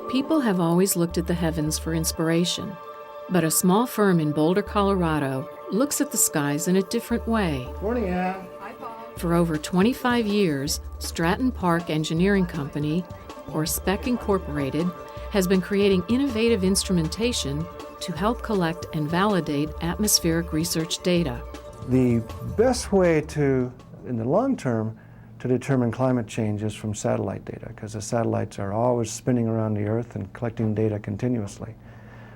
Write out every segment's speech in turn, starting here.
People have always looked at the heavens for inspiration, but a small firm in Boulder, Colorado, looks at the skies in a different way. Morning, Ann. For over 25 years, Stratton Park Engineering Company, or SPEC Incorporated, has been creating innovative instrumentation to help collect and validate atmospheric research data. The best way to, in the long term, to determine climate change is from satellite data, because the satellites are always spinning around the Earth and collecting data continuously.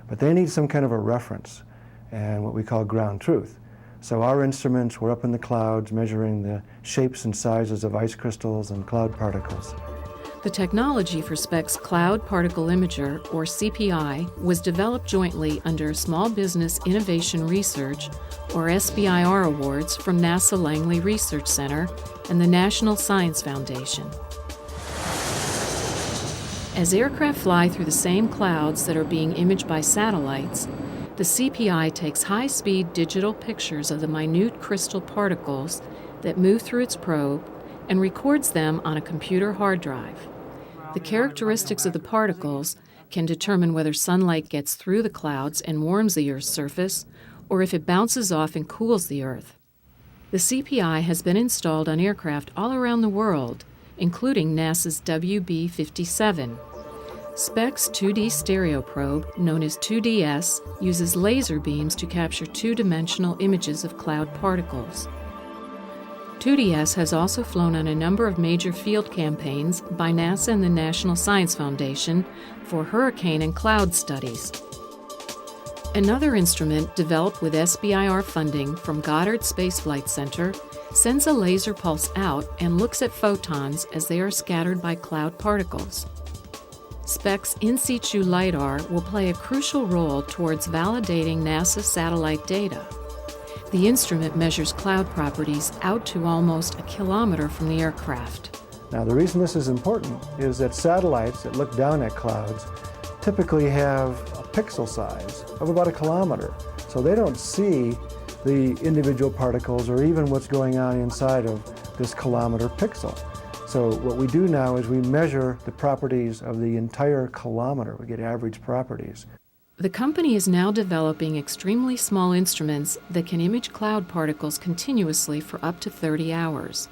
But they need some kind of a reference and what we call ground truth. So our instruments were up in the clouds measuring the shapes and sizes of ice crystals and cloud particles. The technology for SPEC's Cloud Particle Imager, or CPI, was developed jointly under Small Business Innovation Research, or SBIR awards from NASA Langley Research Center and the National Science Foundation. As aircraft fly through the same clouds that are being imaged by satellites, the CPI takes high-speed digital pictures of the minute crystal particles that move through its probe and records them on a computer hard drive. The characteristics of the particles can determine whether sunlight gets through the clouds and warms the Earth's surface, or if it bounces off and cools the Earth. The CPI has been installed on aircraft all around the world, including NASA's WB-57. SPEC's 2D stereo probe, known as 2DS, uses laser beams to capture two-dimensional images of cloud particles. 2DS has also flown on a number of major field campaigns by NASA and the National Science Foundation for hurricane and cloud studies. Another instrument developed with SBIR funding from Goddard Space Flight Center sends a laser pulse out and looks at photons as they are scattered by cloud particles. SPEC's in situ LiDAR will play a crucial role towards validating NASA satellite data. The instrument measures cloud properties out to almost a kilometer from the aircraft. Now, the reason this is important is that satellites that look down at clouds typically have a pixel size of about a kilometer. So they don't see the individual particles or even what's going on inside of this kilometer pixel. So what we do now is we measure the properties of the entire kilometer. We get average properties. The company is now developing extremely small instruments that can image cloud particles continuously for up to 30 hours.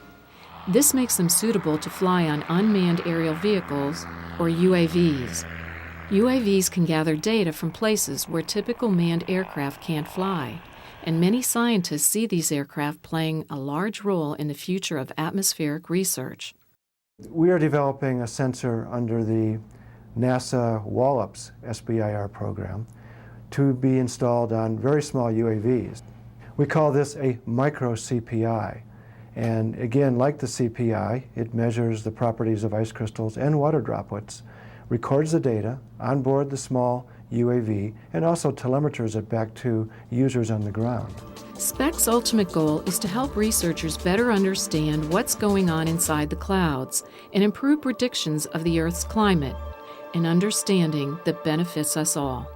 This makes them suitable to fly on unmanned aerial vehicles, or UAVs. UAVs can gather data from places where typical manned aircraft can't fly, and many scientists see these aircraft playing a large role in the future of atmospheric research. We are developing a sensor under the NASA Wallops SBIR program to be installed on very small UAVs. We call this a micro CPI. And again, like the CPI, it measures the properties of ice crystals and water droplets, records the data on board the small UAV, and also telemeters it back to users on the ground. SPEC's ultimate goal is to help researchers better understand what's going on inside the clouds and improve predictions of the Earth's climate, an understanding that benefits us all.